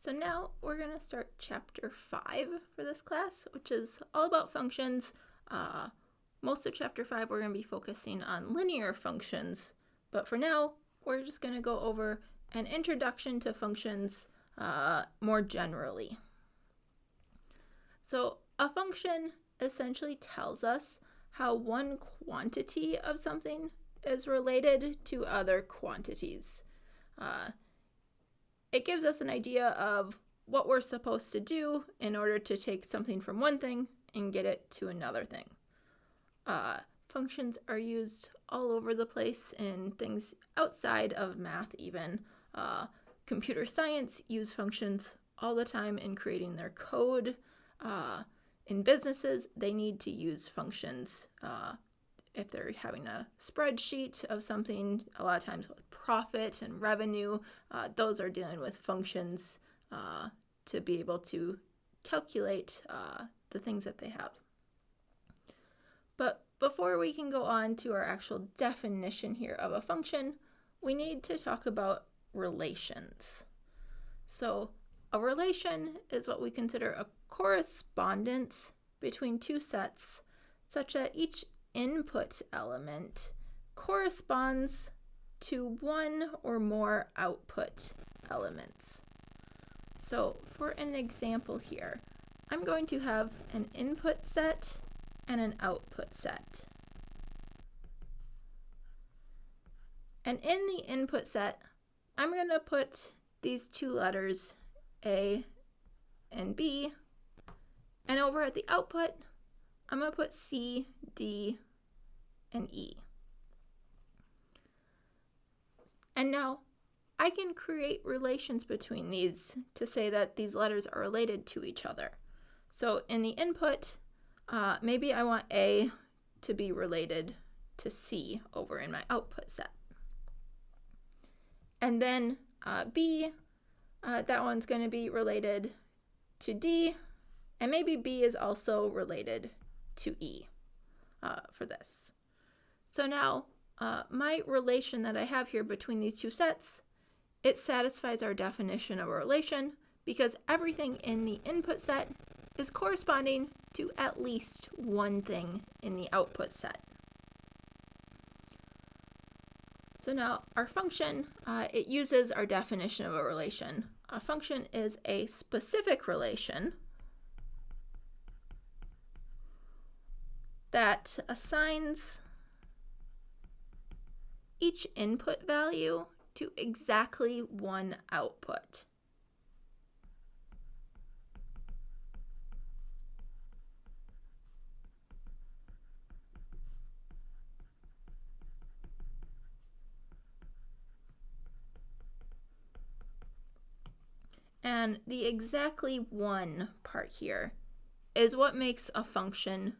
So now we're going to start chapter 5 for this class, which is all about functions. Most of chapter 5 we're going to be focusing on linear functions, but for now we're just going to go over an introduction to functions more generally. So a function essentially tells us how one quantity of something is related to other quantities. It gives us an idea of what we're supposed to do in order to take something from one thing and get it to another thing. Functions are used all over the place in things outside of math even. Computer science use functions all the time in creating their code. In businesses, they need to use functions. If they're having a spreadsheet of something, a lot of times with profit and revenue, those are dealing with functions to be able to calculate the things that they have. But before we can go on to our actual definition here of a function, we need to talk about relations. So a relation is what we consider a correspondence between two sets, such that each input element corresponds to one or more output elements. So for an example here, I'm going to have an input set and an output set. And in the input set, I'm going to put these two letters, A and B, and over at the output, I'm going to put C, D, and E. And now I can create relations between these to say that these letters are related to each other. So in the input, maybe I want A to be related to C over in my output set. And then B, that one's going to be related to D, and maybe B is also related to E for this. So now my relation that I have here between these two sets, it satisfies our definition of a relation because everything in the input set is corresponding to at least one thing in the output set. So now our function, it uses our definition of a relation. A function is a specific relation that assigns each input value to exactly one output. And the exactly one part here is what makes a function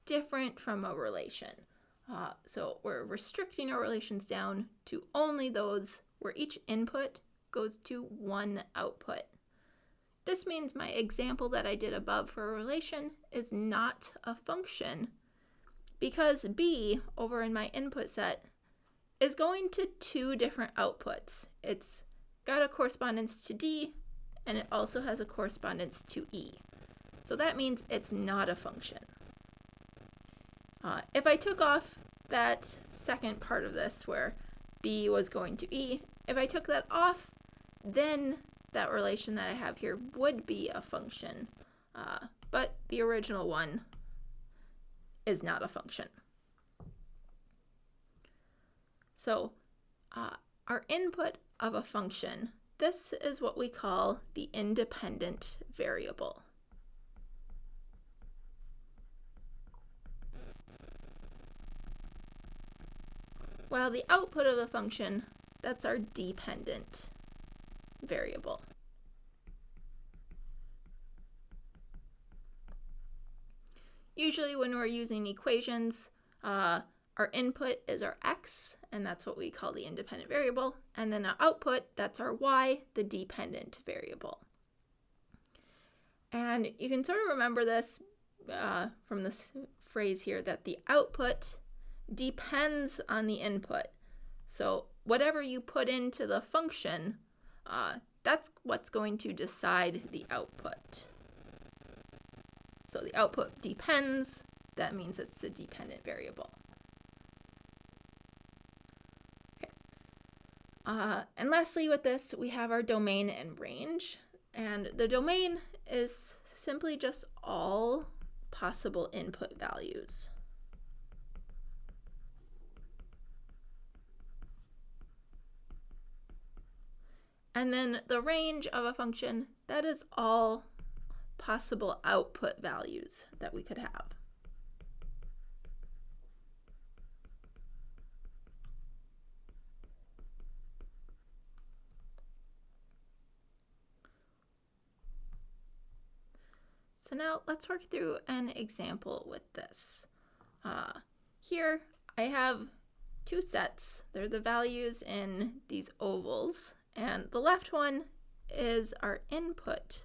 different from a relation. So we're restricting our relations down to only those where each input goes to one output. This means my example that I did above for a relation is not a function because B over in my input set is going to two different outputs. It's got a correspondence to D and it also has a correspondence to E. So that means it's not a function. If I took off that second part of this where B was going to E, if I took that off, then that relation that I have here would be a function. But the original one is not a function. So our input of a function, this is what we call the independent variable. While the output of the function, that's our dependent variable. Usually when we're using equations, our input is our x, and that's what we call the independent variable, and then our output, that's our y, the dependent variable. And you can sort of remember this from this phrase here, that the output depends on the input. So whatever you put into the function, that's what's going to decide the output. So the output depends, that means it's a dependent variable. And lastly with this, we have our domain and range. And the domain is simply just all possible input values. And then the range of a function, that is all possible output values that we could have. So now let's work through an example with this. Here I have two sets. They're the values in these ovals, and the left one is our input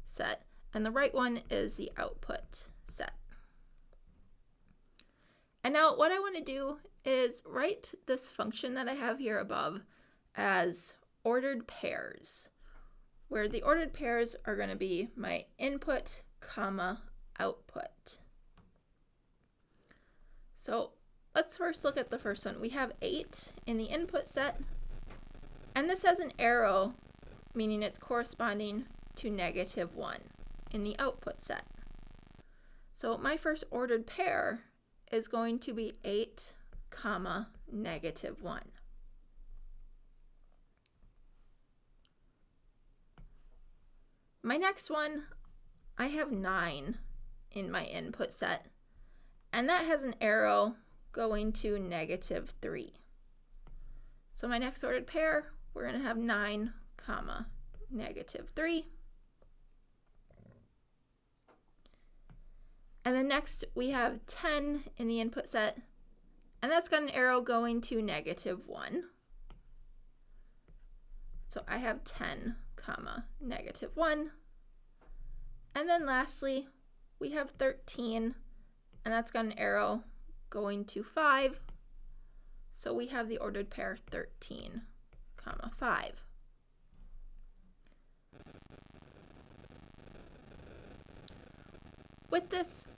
set, and the right one is the output set. And now what I want to do is write this function that I have here above as ordered pairs, where the ordered pairs are going to be my input, comma, output. So let's first look at the first one. We have 8 in the input set, and this has an arrow, meaning it's corresponding to -1 in the output set. So my first ordered pair is going to be 8, comma, -1. My next one, I have 9 in my input set, and that has an arrow going to -3. So my next ordered pair, we're going to have 9, comma, -3. And then next we have 10 in the input set, and that's got an arrow going to -1. So I have 10, comma, -1. And then lastly, we have 13, and that's got an arrow going to 5. So we have the ordered pair 13, comma, 5.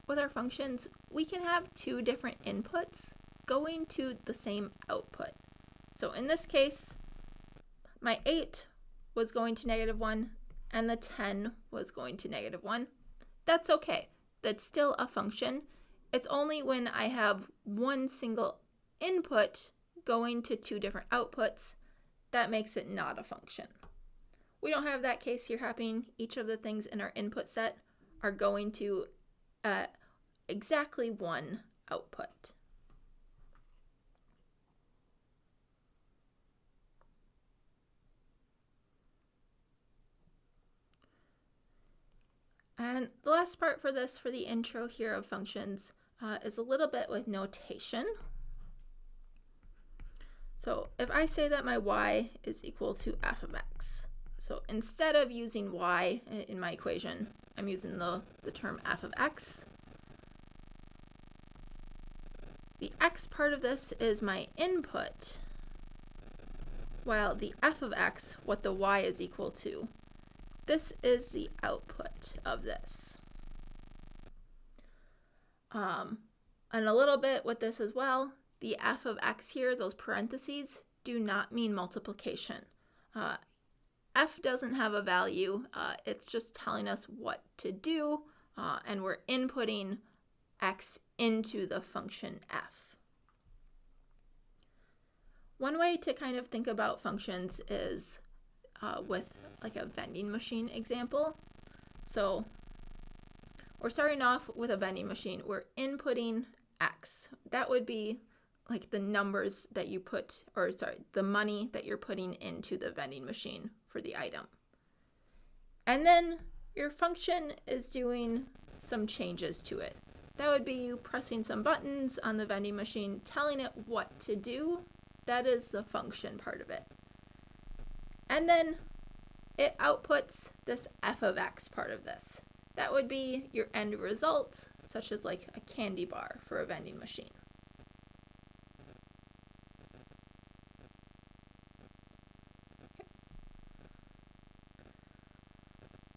With our functions, we can have two different inputs going to the same output. So in this case, my 8 was going to -1 and the 10 was going to -1. That's okay. That's still a function. It's only when I have one single input going to two different outputs that makes it not a function. We don't have that case here happening. Each of the things in our input set are going to exactly one output. And the last part for this, for the intro here of functions, is a little bit with notation. So if I say that my y is equal to f of x, so instead of using y in my equation, I'm using the term f of x. The x part of this is my input, while the f of x, what the y is equal to, this is the output of this. And a little bit with this as well, the f of x here, those parentheses, do not mean multiplication. F doesn't have a value, it's just telling us what to do, and we're inputting x into the function f. One way to kind of think about functions is with like a vending machine example. So we're starting off with a vending machine. We're inputting x. That would be like the numbers that you put, or sorry, the money that you're putting into the vending machine for the item. And then your function is doing some changes to it. That would be you pressing some buttons on the vending machine, telling it what to do. That is the function part of it. And then it outputs this f of x part of this. That would be your end result, such as like a candy bar for a vending machine. Okay.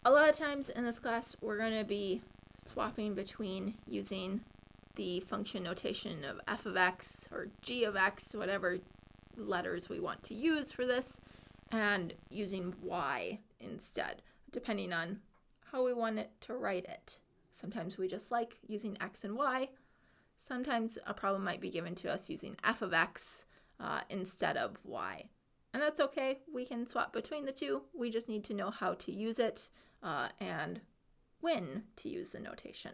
A lot of times in this class, we're going to be swapping between using the function notation of f of x or g of x, whatever letters we want to use for this, and using y instead, depending on how we want it to write it. Sometimes we just like using x and y. Sometimes a problem might be given to us using f of x instead of y. And that's okay. We can swap between the two. We just need to know how to use it and when to use the notation.